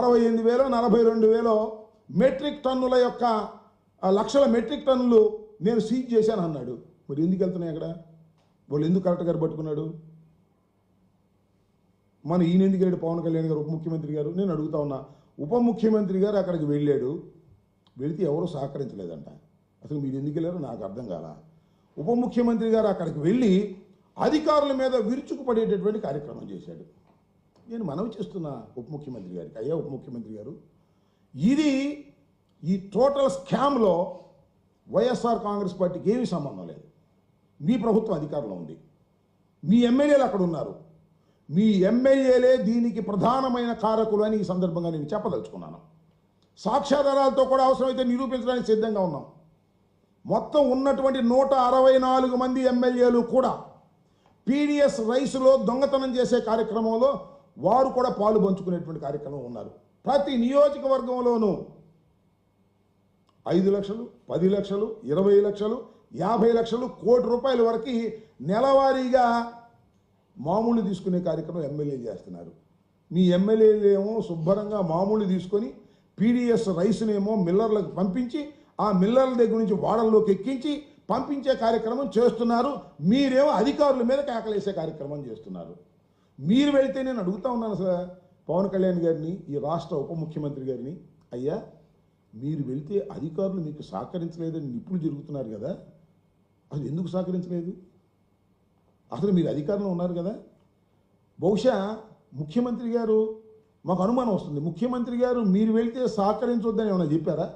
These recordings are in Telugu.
68,000 42,000 మెట్రిక్ టన్నుల యొక్క లక్షల మెట్రిక్ టన్నులు నేను సీజ్ చేశాను అన్నాడు. మరి ఎందుకు వెళ్తున్నాయి అక్కడ? వాళ్ళు ఎందుకు కరెక్ట్ గారు పట్టుకున్నాడు? మన ఈయన ఎందుకు వెళ్ళాడు? పవన్ కళ్యాణ్ గారు ఉప ముఖ్యమంత్రి గారు. నేను అడుగుతా ఉన్నా, ఉప ముఖ్యమంత్రి గారు అక్కడికి వెళ్ళాడు, వెళితే ఎవరూ సహకరించలేదంట. అసలు మీరు ఎందుకు వెళ్ళారో నాకు అర్థం కాల. ఉప ముఖ్యమంత్రి గారు అక్కడికి వెళ్ళి అధికారుల మీద విరుచుకుపడేటటువంటి కార్యక్రమం చేశాడు. నేను మనవి చేస్తున్నా ఉప ముఖ్యమంత్రి గారికి, అయ్యా ఉప ముఖ్యమంత్రి గారు, ఈ టోటల్ స్కామ్లో వైఎస్ఆర్ కాంగ్రెస్ పార్టీకి ఏమీ సంబంధం లేదు. మీ ప్రభుత్వం అధికారంలో ఉంది, మీ ఎమ్మెల్యేలు అక్కడ ఉన్నారు, మీ ఎమ్మెల్యేలే దీనికి ప్రధానమైన కారకులు అని ఈ సందర్భంగా నేను చెప్పదలుచుకున్నాను. సాక్ష్యాధారాలతో కూడా అవసరమైతే నిరూపించడానికి సిద్ధంగా ఉన్నాం. మొత్తం ఉన్నటువంటి 164 మంది ఎమ్మెల్యేలు కూడా పీడిఎస్ రైస్లో దొంగతనం చేసే కార్యక్రమంలో వారు కూడా పాలు పంచుకునేటువంటి కార్యక్రమం ఉన్నారు. ప్రతి నియోజకవర్గంలోనూ 5 లక్షలు, 10 లక్షలు, 20 లక్షలు, 50 లక్షలు, కోటి రూపాయల వరకు నెలవారీగా మామూలు తీసుకునే కార్యక్రమం ఎమ్మెల్యేలు చేస్తున్నారు. మీ ఎమ్మెల్యేలు ఏమో శుభ్రంగా మామూలు తీసుకొని పీడిఎస్ రైస్నేమో మిల్లర్లకు పంపించి ఆ మిల్లర్ల దగ్గర నుంచి వాడల్లోకి ఎక్కించి పంపించే కార్యక్రమం చేస్తున్నారు. మీరేమో అధికారుల మీద కేకలేసే కార్యక్రమం చేస్తున్నారు. మీరు వెళితే నేను అడుగుతా ఉన్నాను సార్ పవన్ కళ్యాణ్ గారిని, ఈ రాష్ట్ర ఉప ముఖ్యమంత్రి గారిని, అయ్యా మీరు వెళితే అధికారులు మీకు సహకరించలేదని నిప్పులు జరుగుతున్నారు కదా, అది ఎందుకు సహకరించలేదు? అసలు మీరు అధికారంలో ఉన్నారు కదా. బహుశా ముఖ్యమంత్రి గారు, మాకు అనుమానం వస్తుంది, ముఖ్యమంత్రి గారు మీరు వెళితే సహకరించొద్దని ఏమైనా చెప్పారా?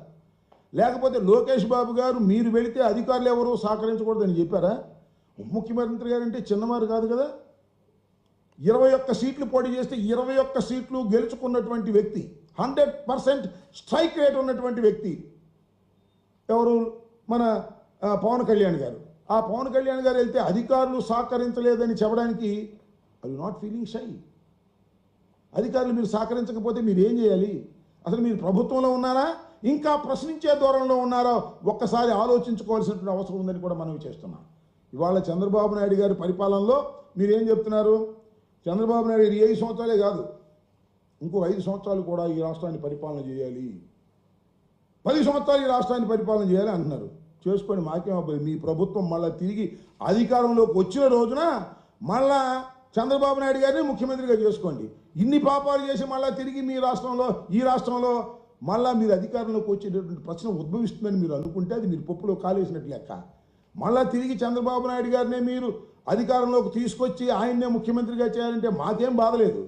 లేకపోతే లోకేష్ బాబు గారు మీరు వెళితే అధికారులు ఎవరు సహకరించకూడదని చెప్పారా? ఉప ముఖ్యమంత్రి గారు అంటే చిన్నవారు కాదు కదా. 21 సీట్లు పోటీ చేస్తే 21 సీట్లు గెలుచుకున్నటువంటి వ్యక్తి, 100% స్ట్రైక్ రేట్ ఉన్నటువంటి వ్యక్తి ఎవరు? మన పవన్ కళ్యాణ్ గారు. ఆ పవన్ కళ్యాణ్ గారు వెళ్తే అధికారులు సహకరించలేదని చెప్పడానికి ఐ నాట్ ఫీలింగ్ షై. అధికారులు మీరు సహకరించకపోతే మీరు ఏం చేయాలి? అసలు మీరు ప్రభుత్వంలో ఉన్నారా, ఇంకా ప్రశ్నించే ధోరణిలో ఉన్నారా? ఒక్కసారి ఆలోచించుకోవాల్సినటువంటి అవసరం ఉందని కూడా మనం చేస్తున్నాం. ఇవాళ చంద్రబాబు నాయుడు గారి పరిపాలనలో మీరేం చెప్తున్నారు? చంద్రబాబు నాయుడు 5 సంవత్సరాలే కాదు, ఇంకో 5 సంవత్సరాలు కూడా ఈ రాష్ట్రాన్ని పరిపాలన చేయాలి, 10 సంవత్సరాలు ఈ రాష్ట్రాన్ని పరిపాలన చేయాలి అంటున్నారు. చేసుకొని మాకేం అబ్బాయి, మీ ప్రభుత్వం మళ్ళీ తిరిగి అధికారంలోకి వచ్చిన రోజున మళ్ళా చంద్రబాబు నాయుడు గారిని ముఖ్యమంత్రిగా చేసుకోండి. ఇన్ని పాపాలు చేసి మళ్ళీ తిరిగి మీ రాష్ట్రంలో, ఈ రాష్ట్రంలో మళ్ళీ మీరు అధికారంలోకి వచ్చేటటువంటి ప్రశ్న ఉద్భవిస్తుందని మీరు అనుకుంటే అది మీరు పప్పులో కాలేసినట్లు లెక్క. మళ్ళీ తిరిగి చంద్రబాబు నాయుడు గారినే మీరు అధికారంలోకి తీసుకొచ్చి ఆయన్నే ముఖ్యమంత్రిగా చేయాలంటే మాకేం బాధ లేదు.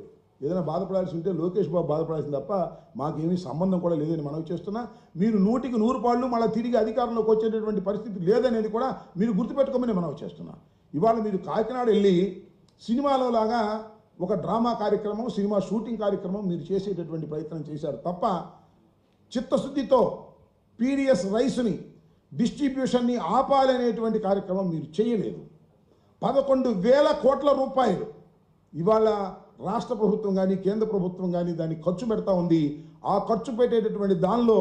ఏదైనా బాధపడాల్సి ఉంటే లోకేష్ బాబు బాధపడాల్సింది తప్ప మాకేమీ సంబంధం కూడా లేదని మనవి చేస్తున్నా. మీరు 100కి 100 పాళ్ళు మళ్ళీ తిరిగి అధికారంలోకి వచ్చేటటువంటి పరిస్థితి లేదనేది కూడా మీరు గుర్తుపెట్టుకోమని మనవి చేస్తున్నా. ఇవాళ మీరు కాకినాడ వెళ్ళి సినిమాలో లాగా ఒక డ్రామా కార్యక్రమం, సినిమా షూటింగ్ కార్యక్రమం మీరు చేసేటటువంటి ప్రయత్నం చేశారు తప్ప చిత్తశుద్ధితో పీడిఎస్ రైస్ని డిస్ట్రిబ్యూషన్ని ఆపాలనేటువంటి కార్యక్రమం మీరు చేయలేదు. 11,000 కోట్ల రూపాయలు ఇవాళ రాష్ట్ర ప్రభుత్వం కానీ కేంద్ర ప్రభుత్వం కానీ దాన్ని ఖర్చు పెడతా ఉంది. ఆ ఖర్చు పెట్టేటటువంటి దానిలో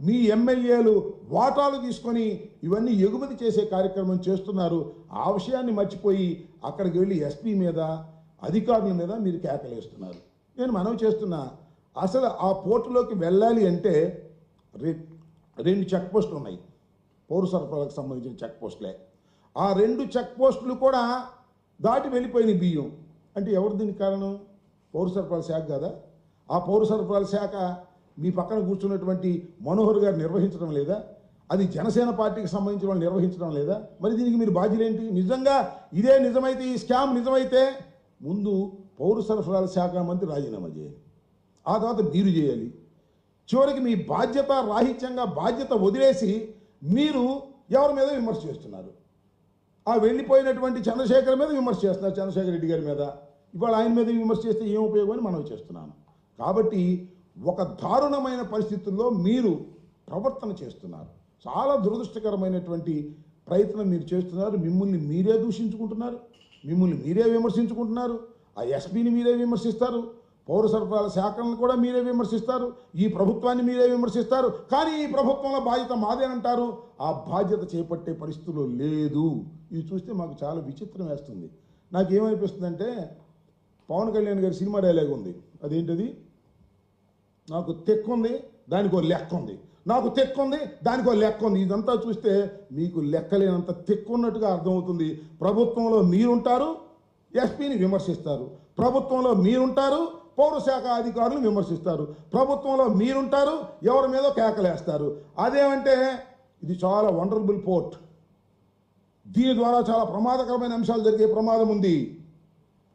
మీ ఎమ్మెల్యేలు వాటాలు తీసుకొని ఇవన్నీ ఎగుమతి చేసే కార్యక్రమం చేస్తున్నారు. ఆ విషయాన్ని మర్చిపోయి అక్కడికి వెళ్ళి ఎస్పీ మీద, అధికారుల మీద మీరు కేకలేస్తున్నారు. నేను మనవి చేస్తున్నా, అసలు ఆ పోర్టులోకి వెళ్ళాలి అంటే 2 చెక్ పోస్టులు ఉన్నాయి, పౌర సరఫరాలకు సంబంధించిన చెక్ పోస్టులే. ఆ 2 చెక్ పోస్టులు కూడా దాటి వెళ్ళిపోయిన బియ్యం అంటే ఎవరు దీనికి కారణం? పౌర సరఫరాల శాఖ కదా. ఆ పౌర సరఫరాల శాఖ మీ పక్కన కూర్చున్నటువంటి మనోహర్ గారు నిర్వహించడం లేదా? అది జనసేన పార్టీకి సంబంధించిన వాళ్ళు నిర్వహించడం లేదా? మరి దీనికి మీరు బాధ్యులేంటి? నిజంగా ఇదే నిజమైతే, ఈ స్కామ్ నిజమైతే ముందు పౌర సరఫరాల శాఖ మంత్రి రాజీనామా చేయాలి, ఆ తర్వాత మీరు చేయాలి. చివరికి మీ బాధ్యత రాహిత్యంగా బాధ్యత వదిలేసి మీరు ఎవరి మీద విమర్శ చేస్తున్నారు? ఆ వెళ్ళిపోయినటువంటి చంద్రశేఖర్ మీద విమర్శ చేస్తున్నారు, చంద్రశేఖర్ రెడ్డి గారి మీద. ఇవాళ ఆయన మీద విమర్శ చేస్తే ఏం ఉపయోగం అని మనం చేస్తున్నాను. కాబట్టి ఒక దారుణమైన పరిస్థితుల్లో మీరు ప్రవర్తన చేస్తున్నారు. చాలా దురదృష్టకరమైనటువంటి ప్రయత్నం మీరు చేస్తున్నారు. మిమ్మల్ని మీరే దూషించుకుంటున్నారు, మిమ్మల్ని మీరే విమర్శించుకుంటున్నారు. ఆ ఎస్పీని మీరే విమర్శిస్తారు, పౌర సరఫరాల శాఖలను కూడా మీరే విమర్శిస్తారు, ఈ ప్రభుత్వాన్ని మీరే విమర్శిస్తారు. కానీ ఈ ప్రభుత్వంలో బాధ్యత మాదేనంటారు. ఆ బాధ్యత చేపట్టే పరిస్థితుల్లో లేదు. ఇది చూస్తే మాకు చాలా విచిత్రం వేస్తుంది. నాకేమనిపిస్తుందంటే, పవన్ కళ్యాణ్ గారి సినిమా డైలాగ్ ఉంది, అదేంటది? నాకు తెక్కుంది, దానికో లెక్క ఉంది, నాకు తెక్కుంది, దానికో లెక్క ఉంది. ఇదంతా చూస్తే మీకు లెక్కలేనంత తెక్కున్నట్టుగా అర్థమవుతుంది. ప్రభుత్వంలో మీరుంటారు, ఎస్పీని విమర్శిస్తారు. ప్రభుత్వంలో మీరుంటారు, పౌరశాఖ అధికారులు విమర్శిస్తారు. ప్రభుత్వంలో మీరుంటారు, ఎవరి మీదో కేకలేస్తారు. అదేమంటే ఇది చాలా వండర్బుల్ పోర్ట్, దీని ద్వారా చాలా ప్రమాదకరమైన అంశాలు జరిగే ప్రమాదం ఉంది.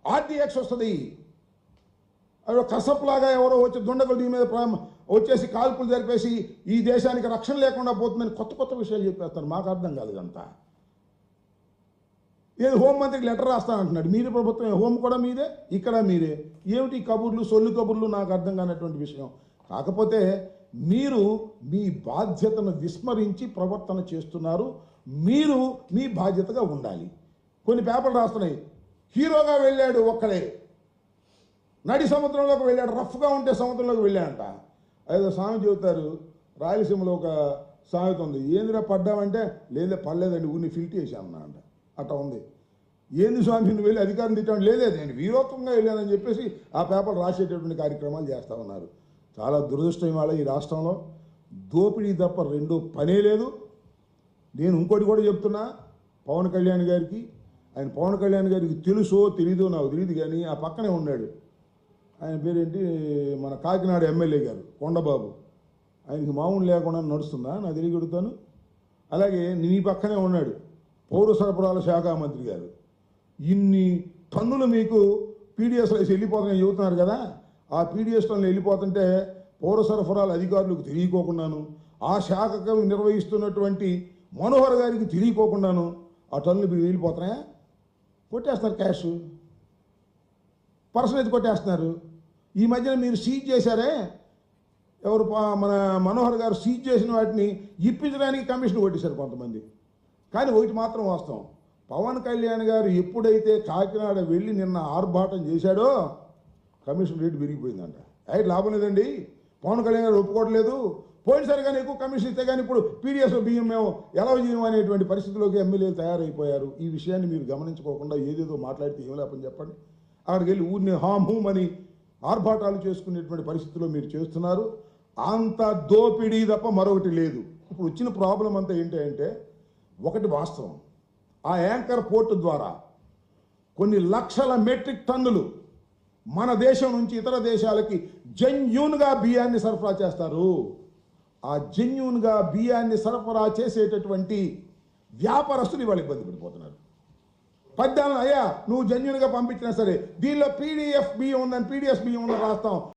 ఆర్టీఎక్స్ వస్తుంది, అవి కసపులాగా ఎవరో వచ్చి దుండగులు దీని మీద వచ్చేసి కాల్పులు జరిపేసి ఈ దేశానికి రక్షణ లేకుండా పోతుందని కొత్త కొత్త విషయాలు చెప్పేస్తారు. మాకు అర్థం కాదు ఇదంతా. ఏది హోంమంత్రికి లెటర్ రాస్తానంటున్నాడు. మీరే ప్రభుత్వం, హోం కూడా మీదే, ఇక్కడ మీరే. ఏమిటి కబుర్లు, సొల్లు కబుర్లు, నాకు అర్థం కానటువంటి విషయం. కాకపోతే మీరు మీ బాధ్యతను విస్మరించి ప్రవర్తన చేస్తున్నారు. మీరు మీ బాధ్యతగా ఉండాలి. కొన్ని పేపర్లు రాస్తున్నాయి, హీరోగా వెళ్ళాడు ఒక్కడే, నడి సముద్రంలోకి వెళ్ళాడు, రఫ్గా ఉంటే సముద్రంలోకి వెళ్ళాడంట. ఏదో సామెత చెబుతారు, రాయలసీమలో ఒక సామెత ఉంది, ఏందిరా పడ్డామంటే లేదే పడలేదండి, ఊరిని ఫిల్ట్ చేశాను అంట. అట్లా ఉంది. ఏంది స్వామి నువ్వు వెళ్ళి అధికారం తిట్టాను, లేదే నేను వీరోత్వంగా వెళ్ళానని చెప్పేసి ఆ పేపర్ రాసేటటువంటి కార్యక్రమాలు చేస్తూ ఉన్నారు. చాలా దురదృష్టం ఇవాళ ఈ రాష్ట్రంలో దోపిడీ తప్ప రెండో పనే లేదు. నేను ఇంకోటి కూడా చెప్తున్నా పవన్ కళ్యాణ్ గారికి, ఆయన పవన్ కళ్యాణ్ గారికి తెలుసో తెలీదో నాకు తెలియదు, కానీ ఆ పక్కనే ఉన్నాడు, ఆయన పేరేంటి, మన కాకినాడ ఎమ్మెల్యే గారు కొండబాబు, ఆయనకి మామూలు లేకుండా నడుస్తుందా నాకు తెలియగలుగుతాను. అలాగే నీ పక్కనే ఉన్నాడు పౌర సరఫరాల శాఖ మంత్రి గారు. ఇన్ని టన్నులు మీకు పీడిఎస్లో వెళ్ళిపోతున్నాయి చెబుతున్నారు కదా, ఆ పీడిఎస్లో వెళ్ళిపోతుంటే పౌర సరఫరాల అధికారులకు తెలియకోకుండాను, ఆ శాఖకు నిర్వహిస్తున్నటువంటి మనోహర్ గారికి తెలియకోకుండాను ఆ టన్నులు మీరు వెళ్ళిపోతున్నాయా? కొట్టేస్తారు, క్యాష్ పర్సన్ అయితే కొట్టేస్తున్నారు. ఈ మధ్యన మీరు సీజ్ చేశారే, ఎవరు మన మనోహర్ గారు సీజ్ చేసిన వాటిని ఇప్పించడానికి కమిషన్ కొట్టేశారు కొంతమంది. కానీ ఒకటి మాత్రం వాస్తవం, పవన్ కళ్యాణ్ గారు ఎప్పుడైతే కాకినాడ వెళ్ళి నిన్న ఆర్భాటం చేశాడో కమిషన్ రేటు పెరిగిపోయిందంట. అయితే లాభం లేదండి, పవన్ కళ్యాణ్ గారు ఒప్పుకోవట్లేదు, పోయినసారి కానీ ఎక్కువ కమిషన్ ఇస్తే కానీ ఇప్పుడు పీడిఎస్లో బియ్యం మేము ఎలా చేయము అనేటువంటి పరిస్థితిలోకి ఎమ్మెల్యేలు తయారైపోయారు. ఈ విషయాన్ని మీరు గమనించుకోకుండా ఏదేదో మాట్లాడితే ఏం లేపని చెప్పండి. అక్కడికి వెళ్ళి ఊరిని హామ్ హూమ్ అని ఆర్భాటాలు చేసుకునేటువంటి పరిస్థితిలో మీరు చేస్తున్నారు. అంత దోపిడీ తప్ప మరొకటి లేదు. ఇప్పుడు వచ్చిన ప్రాబ్లం అంతా ఏంటి అంటే, ఒకటి వాస్తవం, ఆ యాంకర్ పోర్టు ద్వారా కొన్ని లక్షల మెట్రిక్ టన్నులు మన దేశం నుంచి ఇతర దేశాలకి జెన్యూన్గా బియ్యాన్ని సరఫరా చేస్తారు. ఆ జెన్యూన్గా బియ్యాన్ని సరఫరా చేసేటటువంటి వ్యాపారస్తులు ఇవాళ ఇబ్బంది పడిపోతున్నారు. పద్దాలను అయ్యా నువ్వు జెన్యూన్గా పంపించినా సరే దీనిలో పీడిఎఫ్ బియ్యం ఉందని పీడిఎస్ బియ్యం ఉందని రాస్తాం,